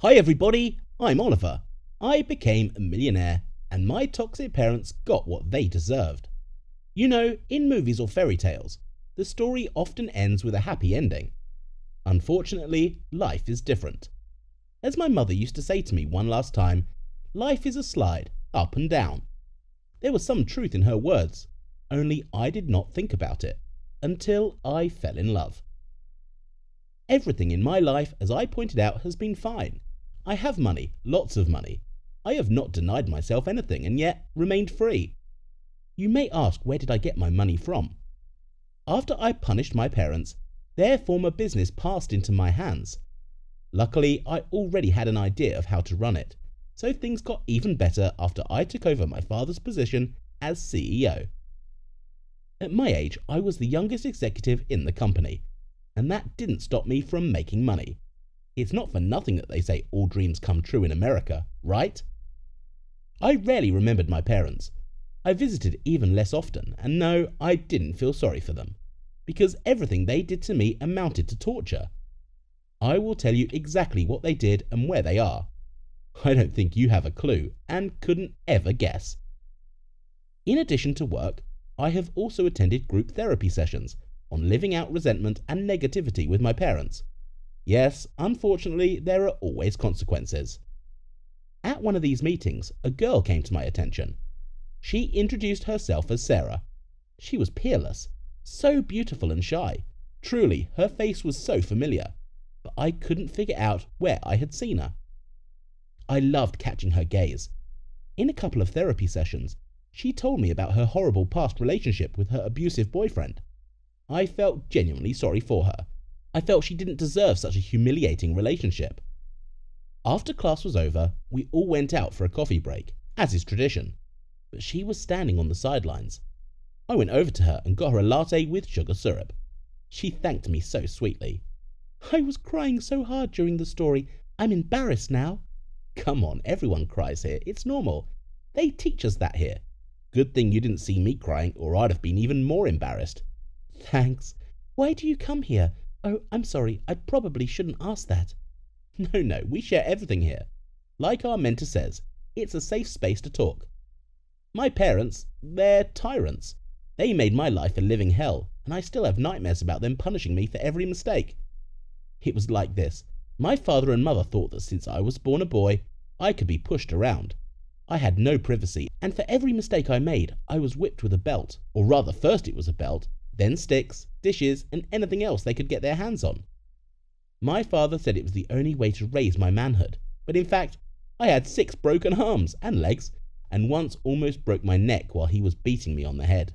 Hi everybody, I'm Oliver. I became a millionaire and my toxic parents got what they deserved. You know, in movies or fairy tales, the story often ends with a happy ending. Unfortunately, life is different. As my mother used to say to me one last time, life is a slide, up and down. There was some truth in her words, only I did not think about it until I fell in love. Everything in my life, as I pointed out, has been fine. I have money, lots of money. I have not denied myself anything and yet remained free. You may ask, where did I get my money from? After I punished my parents, their former business passed into my hands. Luckily, I already had an idea of how to run it, so things got even better after I took over my father's position as CEO. At my age, I was the youngest executive in the company, and that didn't stop me from making money. It's not for nothing that they say all dreams come true in America, right? I rarely remembered my parents. I visited even less often, and no, I didn't feel sorry for them, because everything they did to me amounted to torture. I will tell you exactly what they did and where they are. I don't think you have a clue, and couldn't ever guess. In addition to work, I have also attended group therapy sessions on living out resentment and negativity with my parents. Yes, unfortunately, there are always consequences. At one of these meetings, a girl came to my attention. She introduced herself as Sarah. She was peerless, so beautiful and shy. Truly, her face was so familiar, but I couldn't figure out where I had seen her. I loved catching her gaze. In a couple of therapy sessions, she told me about her horrible past relationship with her abusive boyfriend. I felt genuinely sorry for her. I felt she didn't deserve such a humiliating relationship. After class was over, we all went out for a coffee break, as is tradition, but she was standing on the sidelines. I went over to her and got her a latte with sugar syrup. She thanked me so sweetly. I was crying so hard during the story, I'm embarrassed now. Come on, everyone cries here, it's normal. They teach us that here. Good thing you didn't see me crying, or I'd have been even more embarrassed. Thanks. Why do you come here? Oh, I'm sorry, I probably shouldn't ask that. No, we share everything here. Like our mentor says, it's a safe space to talk. My parents, they're tyrants. They made my life a living hell, and I still have nightmares about them punishing me for every mistake. It was like this. My father and mother thought that since I was born a boy, I could be pushed around. I had no privacy, and for every mistake I made, I was whipped with a belt. Or rather, first it was a belt, then sticks, dishes, and anything else they could get their hands on. My father said it was the only way to raise my manhood, but in fact, I had 6 broken arms and legs, and once almost broke my neck while he was beating me on the head.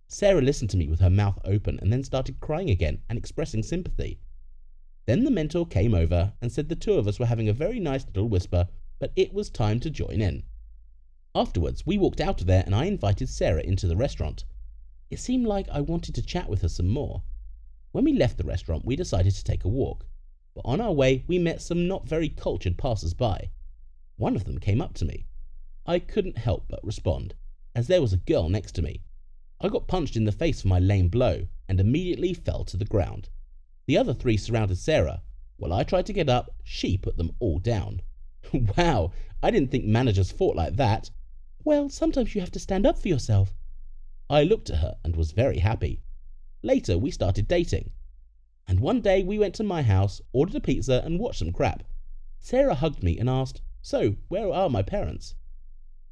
Sarah listened to me with her mouth open and then started crying again and expressing sympathy. Then the mentor came over and said the two of us were having a very nice little whisper, but it was time to join in. Afterwards, we walked out of there and I invited Sarah into the restaurant. It seemed like I wanted to chat with her some more. When we left the restaurant, we decided to take a walk, but on our way we met some not very cultured passers-by. One of them came up to me. I couldn't help but respond, as there was a girl next to me. I got punched in the face for my lame blow and immediately fell to the ground. The other 3 surrounded Sarah. While I tried to get up, she put them all down. Wow, I didn't think managers fought like that. Well, sometimes you have to stand up for yourself. I looked at her and was very happy. Later, we started dating. And one day we went to my house, ordered a pizza and watched some crap. Sarah hugged me and asked, "So, where are my parents?"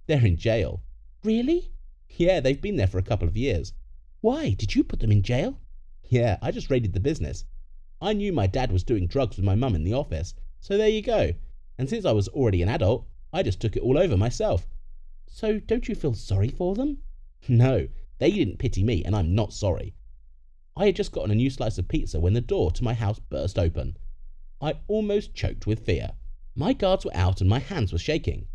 "They're in jail." "Really?" "Yeah, they've been there for a couple of years." "Why? Did you put them in jail?" "Yeah, I just raided the business. I knew my dad was doing drugs with my mum in the office, so there you go. And since I was already an adult, I just took it all over myself." "So don't you feel sorry for them?" "No, they didn't pity me and I'm not sorry." I had just gotten a new slice of pizza when the door to my house burst open. I almost choked with fear. My guards were out and my hands were shaking.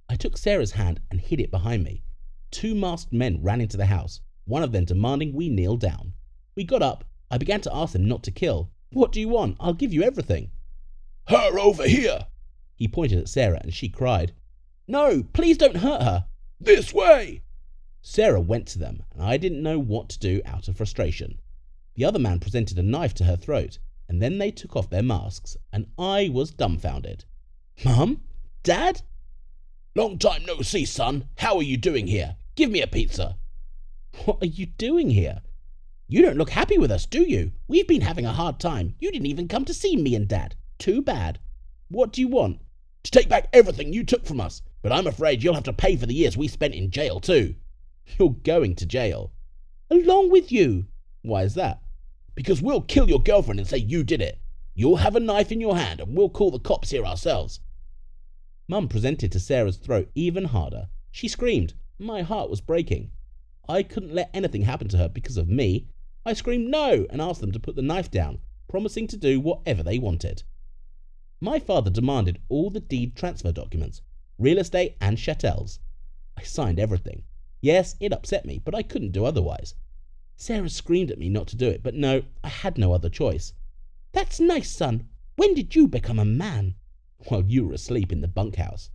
I took Sarah's hand and hid it behind me. 2 masked men ran into the house, one of them demanding we kneel down. We got up. I began to ask them not to kill. "What do you want? I'll give you everything." "Her over here!" He pointed at Sarah and she cried. "No, please don't hurt her." "This way!" Sarah went to them and I didn't know what to do out of frustration. The other man presented a knife to her throat and then they took off their masks and I was dumbfounded. Mum? Dad? Long time no see, son. How are you doing here? Give me a pizza. What are you doing here? You don't look happy with us, do you? We've been having a hard time. You didn't even come to see me and Dad. Too bad. What do you want? To take back everything you took from us. But I'm afraid you'll have to pay for the years we spent in jail too. You're going to jail. Along with you. Why is that? Because we'll kill your girlfriend and say you did it. You'll have a knife in your hand and we'll call the cops here ourselves. Mum presented to Sarah's throat even harder. She screamed. My heart was breaking. I couldn't let anything happen to her because of me. I screamed no and asked them to put the knife down, promising to do whatever they wanted. My father demanded all the deed transfer documents, real estate and chattels. I signed everything. Yes, it upset me, but I couldn't do otherwise. Sarah screamed at me not to do it, but no, I had no other choice. That's nice, son. When did you become a man? While you were asleep in the bunkhouse.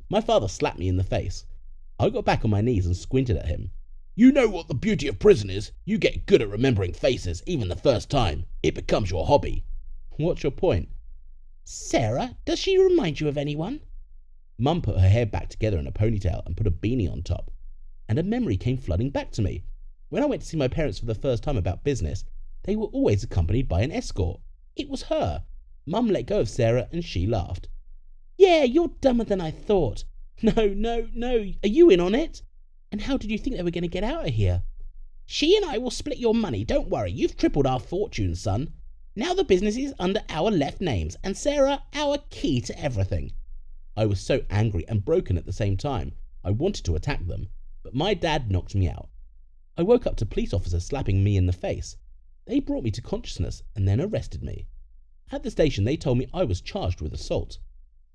My father slapped me in the face. I got back on my knees and squinted at him. You know what the beauty of prison is? You get good at remembering faces, even the first time. It becomes your hobby. What's your point? Sarah, does she remind you of anyone? Mum put her hair back together in a ponytail and put a beanie on top. And a memory came flooding back to me. When I went to see my parents for the first time about business, they were always accompanied by an escort. It was her. Mum let go of Sarah and she laughed. Yeah, you're dumber than I thought. No. Are you in on it? And how did you think they were going to get out of here? She and I will split your money. Don't worry. You've tripled our fortune, son. Now the business is under our left names, and Sarah, our key to everything. I was so angry and broken at the same time. I wanted to attack them, but my dad knocked me out. I woke up to police officers slapping me in the face. They brought me to consciousness and then arrested me. At the station, they told me I was charged with assault.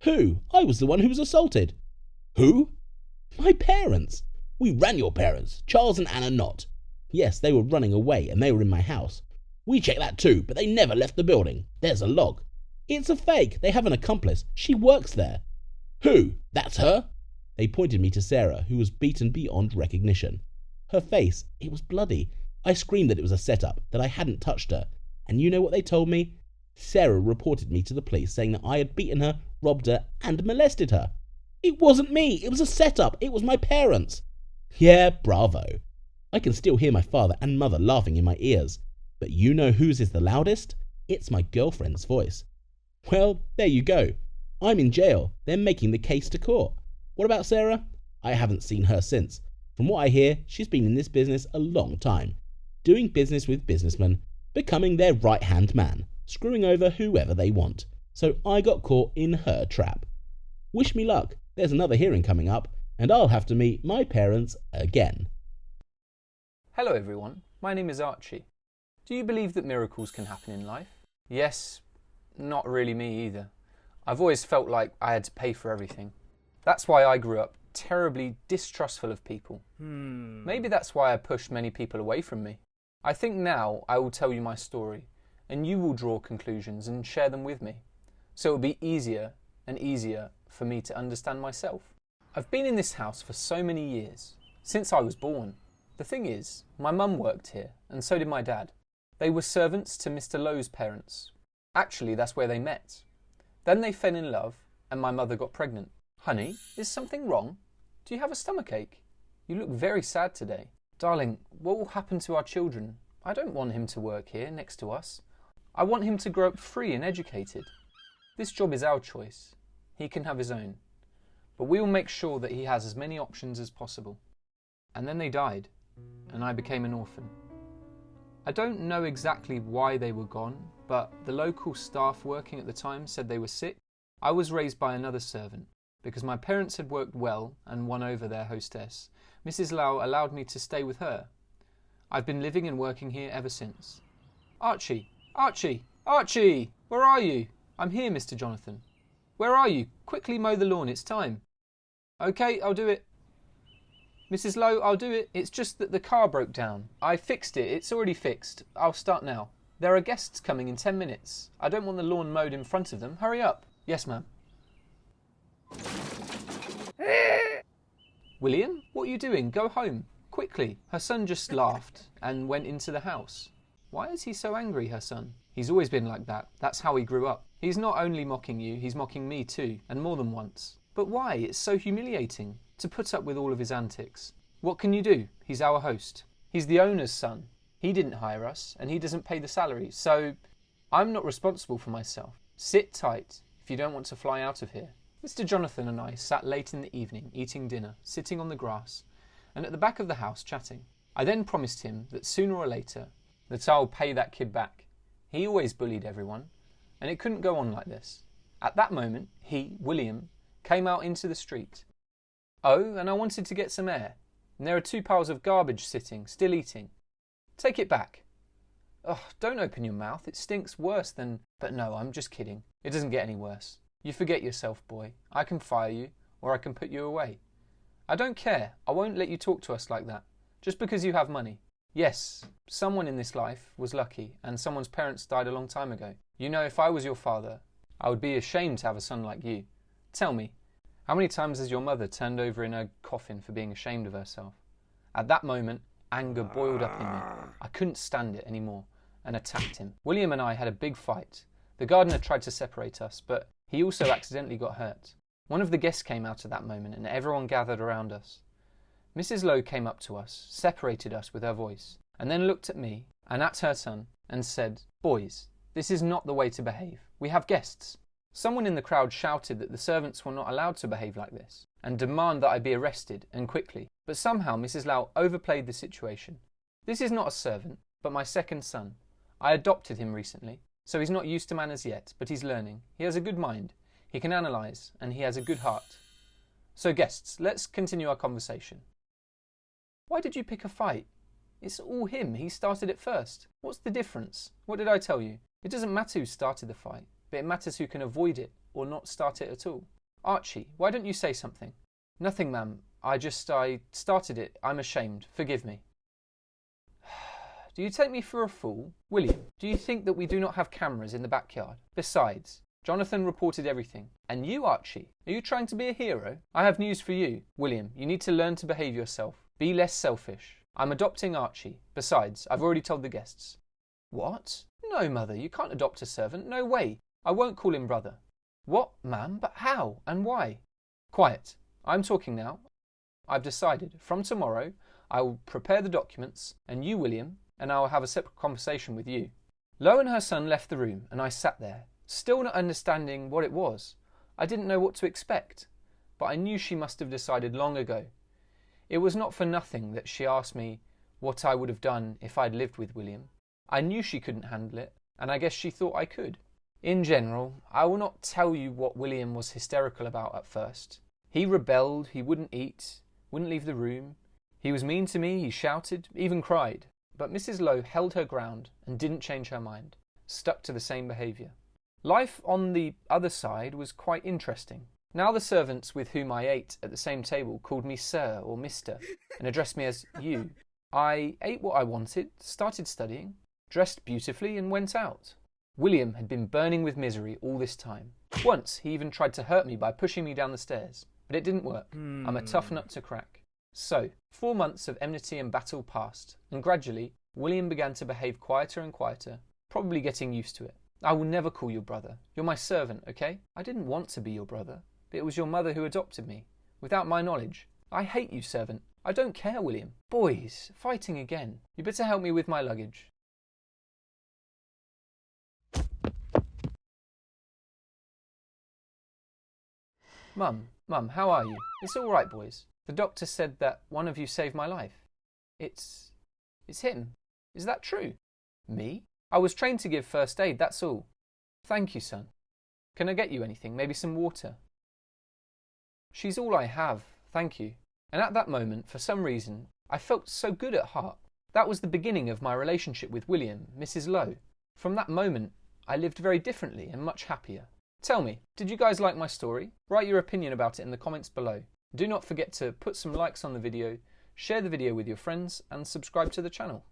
Who? I was the one who was assaulted. Who? My parents. We ran your parents, Charles and Anna Knott. Yes, they were running away and they were in my house. We checked that too, but they never left the building. There's a log. It's a fake. They have an accomplice. She works there. Who? That's her? They pointed me to Sarah, who was beaten beyond recognition. Her face, it was bloody. I screamed that it was a setup, that I hadn't touched her. And you know what they told me? Sarah reported me to the police saying that I had beaten her, robbed her, and molested her. It wasn't me. It was a setup. It was my parents. Yeah, bravo. I can still hear my father and mother laughing in my ears. But you know whose is the loudest? It's my girlfriend's voice. Well, there you go. I'm in jail. They're making the case to court. What about Sarah? I haven't seen her since. From what I hear, she's been in this business a long time. Doing business with businessmen, becoming their right-hand man, screwing over whoever they want. So I got caught in her trap. Wish me luck. There's another hearing coming up, and I'll have to meet my parents again. Hello everyone, my name is Archie. Do you believe that miracles can happen in life? Yes, not really me either. I've always felt like I had to pay for everything. That's why I grew up terribly distrustful of people. Maybe that's why I pushed many people away from me. I think now I will tell you my story, and you will draw conclusions and share them with me. So it will be easier and easier for me to understand myself. I've been in this house for so many years, since I was born. The thing is, my mum worked here, and so did my dad. They were servants to Mr. Lowe's parents. Actually, that's where they met. Then they fell in love, and my mother got pregnant. Honey, is something wrong? Do you have a stomachache? You look very sad today. Darling, what will happen to our children? I don't want him to work here next to us. I want him to grow up free and educated. This job is our choice. He can have his own. But we will make sure that he has as many options as possible. And then they died, and I became an orphan. I don't know exactly why they were gone, but the local staff working at the time said they were sick. I was raised by another servant, because my parents had worked well and won over their hostess. Mrs. Lau allowed me to stay with her. I've been living and working here ever since. Archie! Archie! Archie! Where are you? I'm here, Mr. Jonathan. Where are you? Quickly mow the lawn, it's time. Okay, I'll do it. Mrs. Lowe, I'll do it. It's just that the car broke down. I fixed it. It's already fixed. I'll start now. There are guests coming in 10 minutes. I don't want the lawn mowed in front of them. Hurry up. Yes, ma'am. William, what are you doing? Go home. Quickly. Her son just laughed and went into the house. Why is he so angry, her son? He's always been like that. That's how he grew up. He's not only mocking you, he's mocking me too, and more than once. But why? It's so humiliating to put up with all of his antics. What can you do? He's our host. He's the owner's son. He didn't hire us, and he doesn't pay the salary, so I'm not responsible for myself. Sit tight if you don't want to fly out of here. Mr. Jonathan and I sat late in the evening eating dinner, sitting on the grass, and at the back of the house chatting. I then promised him that sooner or later that I'll pay that kid back. He always bullied everyone, and it couldn't go on like this. At that moment, he, William, came out into the street. Oh, and I wanted to get some air, and there are 2 piles of garbage sitting, still eating. Take it back. Oh, don't open your mouth, it stinks worse than... But no, I'm just kidding. It doesn't get any worse. You forget yourself, boy. I can fire you, or I can put you away. I don't care. I won't let you talk to us like that, just because you have money. Yes, someone in this life was lucky, and someone's parents died a long time ago. You know, if I was your father, I would be ashamed to have a son like you. Tell me, how many times has your mother turned over in her coffin for being ashamed of herself? At that moment, anger boiled up in me. I couldn't stand it anymore, and attacked him. William and I had a big fight. The gardener tried to separate us, but he also accidentally got hurt. One of the guests came out at that moment, and everyone gathered around us. Mrs. Lowe came up to us, separated us with her voice, and then looked at me and at her son and said, "Boys, this is not the way to behave. We have guests." Someone in the crowd shouted that the servants were not allowed to behave like this and demand that I be arrested, and quickly. But somehow Mrs. Lowe overplayed the situation. This is not a servant, but my second son. I adopted him recently, so he's not used to manners yet, but he's learning. He has a good mind, he can analyse, and he has a good heart. So guests, let's continue our conversation. Why did you pick a fight? It's all him, he started it first. What's the difference? What did I tell you? It doesn't matter who started the fight, but it matters who can avoid it or not start it at all. Archie, why don't you say something? Nothing, ma'am. I started it. I'm ashamed. Forgive me. Do you take me for a fool? William, do you think that we do not have cameras in the backyard? Besides, Jonathan reported everything. And you, Archie, are you trying to be a hero? I have news for you. William, you need to learn to behave yourself. Be less selfish. I'm adopting Archie. Besides, I've already told the guests. What? No, mother, you can't adopt a servant. No way. I won't call him brother. What, ma'am? But how and why? Quiet. I'm talking now. I've decided. From tomorrow, I will prepare the documents, and you, William, and I will have a separate conversation with you. Lowe and her son left the room, and I sat there, still not understanding what it was. I didn't know what to expect, but I knew she must have decided long ago. It was not for nothing that she asked me what I would have done if I'd lived with William. I knew she couldn't handle it, and I guess she thought I could. In general, I will not tell you what William was hysterical about at first. He rebelled, he wouldn't eat, wouldn't leave the room. He was mean to me, he shouted, even cried. But Mrs. Lowe held her ground and didn't change her mind, stuck to the same behaviour. Life on the other side was quite interesting. Now the servants with whom I ate at the same table called me Sir or Mister and addressed me as you. I ate what I wanted, started studying, dressed beautifully and went out. William had been burning with misery all this time. Once he even tried to hurt me by pushing me down the stairs, but it didn't work. I'm a tough nut to crack. So, 4 months of enmity and battle passed, and gradually William began to behave quieter and quieter, probably getting used to it. I will never call you brother. You're my servant, okay? I didn't want to be your brother, but it was your mother who adopted me, without my knowledge. I hate you, servant. I don't care, William. Boys, fighting again. You better help me with my luggage. Mum, how are you? It's all right, boys. The doctor said that one of you saved my life. It's him. Is that true? Me? I was trained to give first aid, that's all. Thank you, son. Can I get you anything? Maybe some water? She's all I have, thank you. And at that moment, for some reason, I felt so good at heart. That was the beginning of my relationship with William, Mrs. Lowe. From that moment, I lived very differently and much happier. Tell me, did you guys like my story? Write your opinion about it in the comments below. Do not forget to put some likes on the video, share the video with your friends, and subscribe to the channel.